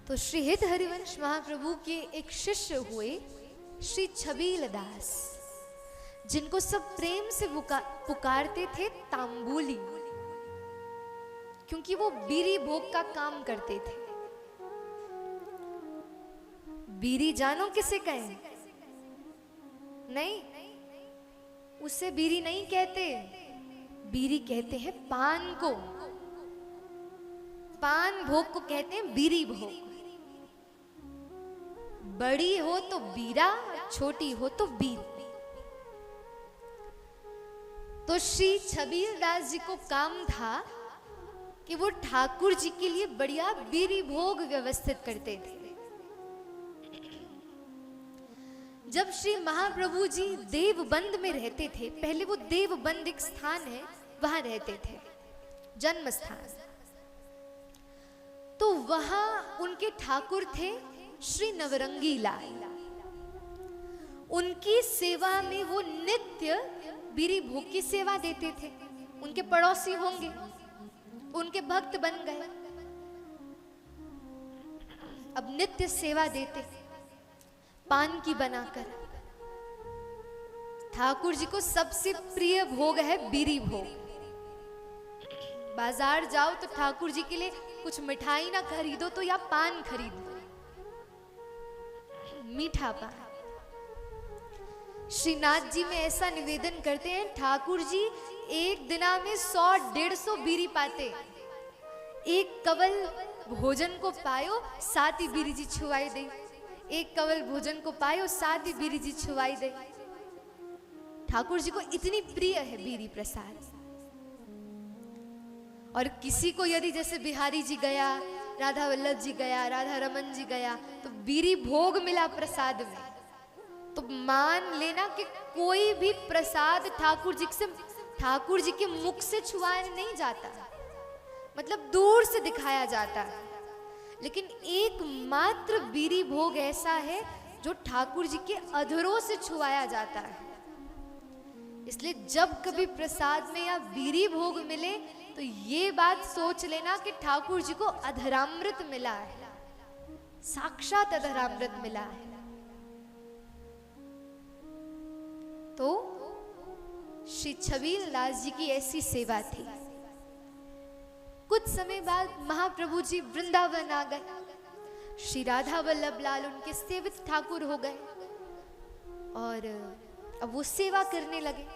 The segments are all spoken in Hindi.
तो श्री हित हरिवंश महाप्रभु के एक शिष्य हुए श्री छबील दास, जिनको सब प्रेम से पुकारते थे तांबूली, क्योंकि वो बीरी भोग का काम करते थे। बीरी जानो किसे कहें? नहीं, उसे बीरी नहीं कहते, बीरी कहते हैं पान को। पान भोग को कहते हैं बीरी भोग। बड़ी हो तो बीरा, छोटी हो तो बीर। तो श्री छबील दास जी को काम था कि वो ठाकुर जी के लिए बढ़िया बीरी भोग व्यवस्थित करते थे। जब श्री महाप्रभु जी देवबंद में रहते थे, पहले वो देवबंद एक स्थान है, वहां रहते थे, जन्म स्थान। तो वहां उनके ठाकुर थे श्री नवरंगी लाल। उनकी सेवा में वो नित्य बीरी भोग की सेवा देते थे। उनके पड़ोसी होंगे, उनके भक्त बन गए, अब नित्य सेवा देते पान की बनाकर। ठाकुर जी को सबसे प्रिय भोग है बीरी भोग। बाजार जाओ तो ठाकुर जी के लिए कुछ मिठाई ना खरीदो तो या पान खरीदो, मीठा पान। श्रीनाथ जी में ऐसा निवेदन करते हैं, ठाकुर जी एक दिना में 100-150 बीरी पाते। एक कवल भोजन को पायो, साथ ही बीरी जी छुआई दे। एक कवल भोजन को पायो, साथ ही बीरी जी छुआई दे। ठाकुर जी को इतनी प्रिय है बीरी प्रसाद। और किसी को यदि जैसे बिहारी जी गया, राधा वल्लभ जी गया, राधा रमन जी गया, तो बीरी भोग मिला प्रसाद में, तो मान लेना कि कोई भी प्रसाद ठाकुर जी के मुख से छुआया नहीं जाता, मतलब दूर से दिखाया जाता है। लेकिन एकमात्र बीरी भोग ऐसा है जो ठाकुर जी के अधरों से छुआया जाता है। इसलिए जब कभी प्रसाद में या बीरी भोग मिले तो ये बात सोच लेना कि ठाकुर जी को अधरामृत मिला है, साक्षात अधरामृत मिला है। तो श्री छबील दास जी की ऐसी सेवा थी। कुछ समय बाद महाप्रभु जी वृंदावन आ गए। श्री राधा वल्लभ लाल उनके सेवित ठाकुर हो गए और अब वो सेवा करने लगे।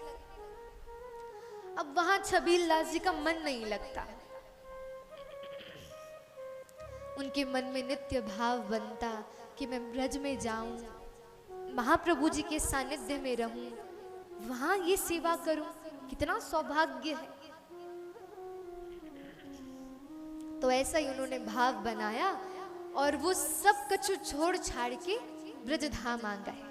अब वहां छबील दास जी का मन नहीं लगता। उनके मन में नित्य भाव बनता कि मैं ब्रज में जाऊं, महाप्रभु जी के सानिध्य में रहूं, वहां ये सेवा करूं, कितना सौभाग्य है। तो ऐसा ही उन्होंने भाव बनाया और वो सब कछु छोड़ छाड़ के ब्रजधाम आ गए।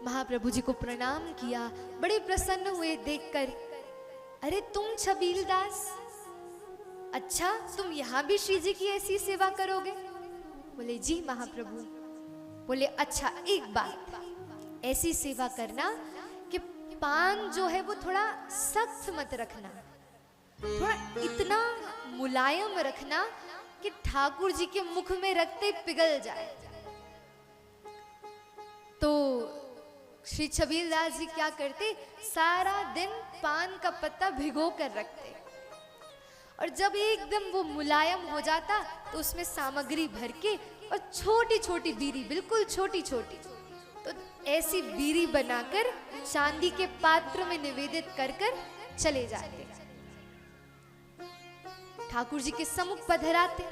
महाप्रभु जी को प्रणाम किया, बड़े प्रसन्न हुए देखकर। अरे तुम छबील दास, अच्छा तुम यहां भी श्री जी की ऐसी सेवा करोगे? बोले जी महाप्रभु। बोले अच्छा एक बात, ऐसी सेवा करना कि पान जो है वो थोड़ा सख्त मत रखना, थोड़ा इतना मुलायम रखना कि ठाकुर जी के मुख में रखते पिघल जाए। तो श्री छबील दास जी क्या करते, सारा दिन पान का पत्ता भिगो कर रखते, और जब एकदम वो मुलायम हो जाता तो उसमें सामग्री भर के और छोटी छोटी बीरी, बिल्कुल छोटी छोटी, तो ऐसी बीरी बनाकर चांदी के पात्र में निवेदित कर कर चले जाते, ठाकुर जी के सम्मुख पधराते।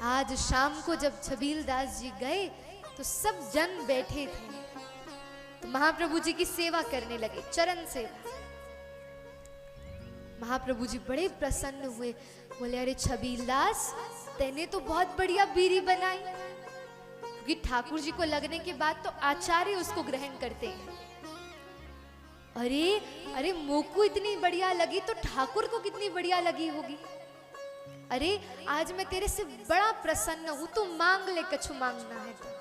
आज शाम को जब छबील दास जी गए तो सब जन बैठे थे, तो महाप्रभु जी की सेवा करने लगे, चरण सेवा। महाप्रभु जी बड़े प्रसन्न हुए, बोले अरे छबील दास, तेने तो बहुत बढ़िया बीरी बनाई, क्योंकि ठाकुर जी को लगने के बाद तो आचार्य उसको ग्रहण करते हैं। अरे अरे मोको इतनी बढ़िया लगी तो ठाकुर को कितनी बढ़िया लगी होगी। अरे आज मैं तेरे से बड़ा प्रसन्न हूं, तू मांग ले, कछु मांगना है तो।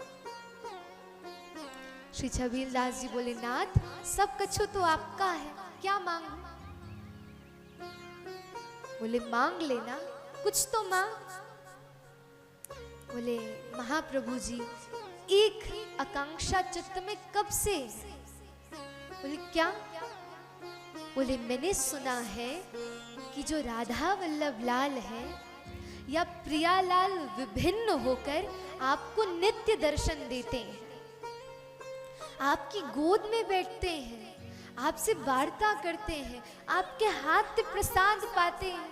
श्री छबील दास जी बोले नाथ, सब कछु तो आपका है, क्या मांगू? बोले मांग लेना, कुछ तो मांग। बोले महाप्रभु जी, एक आकांक्षा चित्त में कब से। बोले क्या। बोले मैंने सुना है कि जो राधा वल्लभ लाल है या प्रियालाल विभिन्न होकर आपको नित्य दर्शन देते हैं, आपकी गोद में बैठते हैं, आपसे वार्ता करते हैं, आपके हाथ प्रसाद पाते हैं।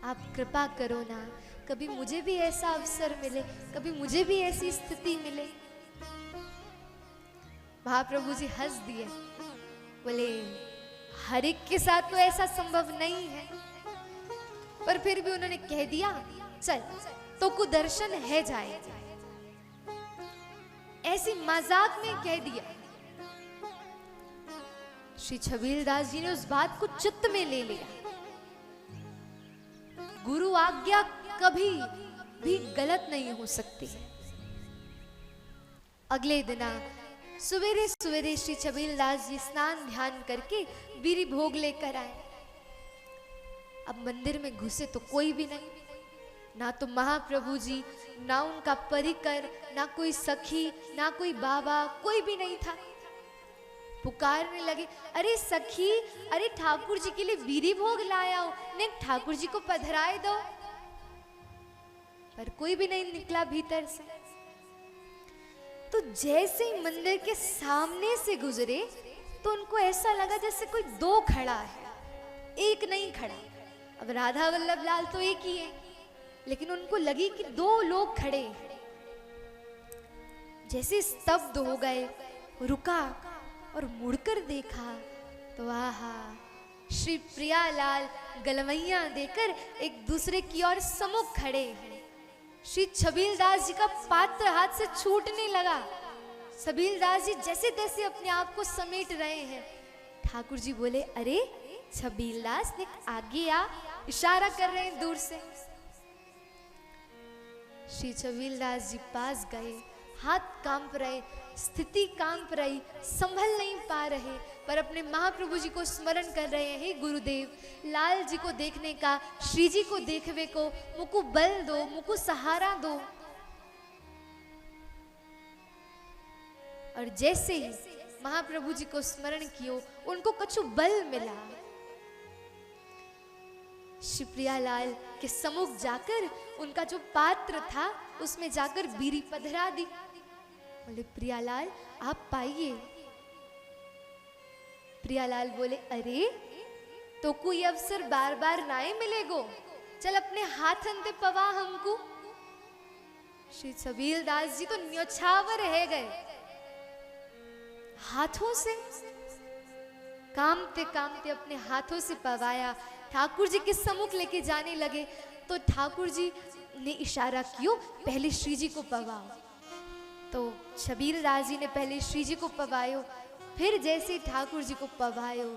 आप कृपा करो ना, कभी मुझे भी ऐसा अवसर मिले, कभी मुझे भी ऐसी स्थिति मिले। महाप्रभु जी हंस दिए। बोले हर एक के साथ तो ऐसा संभव नहीं है, पर फिर भी उन्होंने कह दिया चल तो को दर्शन है जाएगा। ऐसी मजाक में कह दिया। श्री छबीलदास जी ने उस बात को चित्त में ले लिया। गुरु आज्ञा कभी भी गलत नहीं हो सकती। अगले दिन सवेरे सवेरे श्री छबीलदास जी स्नान ध्यान करके बीरी भोग लेकर आए। अब मंदिर में घुसे तो कोई भी नहीं, ना तो महाप्रभु जी, ना उनका परिकर, ना कोई सखी, ना कोई बाबा, कोई भी नहीं था। पुकारने लगे, अरे सखी, अरे ठाकुर जी के लिए बीरी भोग लाया हो, ने ठाकुर जी को पधराए दो। पर कोई भी नहीं निकला भीतर से। तो जैसे ही मंदिर के सामने से गुजरे तो उनको ऐसा लगा जैसे कोई दो खड़ा है, एक नहीं खड़ा। अब राधा वल्लभ लाल तो एक ही है, लेकिन उनको लगी कि दो लोग खड़े हैं। जैसे स्तब्ध हो गए, रुका और मुड़कर देखा तो आहा, श्री प्रियालाल गलवैया देकर एक दूसरे की ओर सम्मुख खड़े हैं। श्री छबीलदास जी का पात्र हाथ से छूटने लगा। छबीलदास जी जैसे तैसे अपने आप को समेट रहे हैं। ठाकुर जी बोले, अरे छबीलदास ने आगे आ, इशारा कर रहे हैं दूर से। श्री छबीलदास जी पास गए, हाथ कांप रहे, स्थिति कांप रही, संभल नहीं पा रहे, पर अपने महाप्रभु जी को स्मरण कर रहे हैं। हे गुरुदेव, लाल जी को देखने का, श्री जी को देखवे को मुझको बल दो, मुझको सहारा दो। और जैसे ही महाप्रभु जी को स्मरण कियो, उनको कछु बल मिला। श्री प्रियालाल के सम्मुख जाकर उनका जो पात्र था उसमें जाकर बीरी पधरा दी। बोले प्रियालाल आप पाइए। प्रियालाल बोले, अरे तो कोई अवसर बार बार नाए मिलेगो, चल अपने हाथन ते पवा हमको। श्री छबीलदास जी तो न्योछावर है गए, हाथों से कामते कामते अपने हाथों से पवाया, ठाकुर जी के सम्मुख लेके जाने लगे। तो ठाकुर जी ने इशारा कियो, पहले श्री जी को पवाओ। तो छबीलदास जी ने पहले श्री जी को पवायो, फिर जैसे ठाकुर जी को पवायो,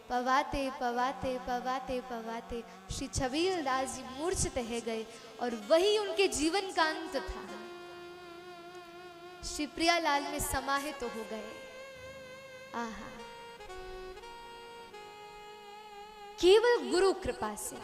पवाते पवाते पवाते पवाते श्री छबीलदास जी मूर्छित रह गए और वही उनके जीवन का अंत था। श्री प्रियालाल में समाहित तो हो गए। आहा, केवल गुरु कृपा से।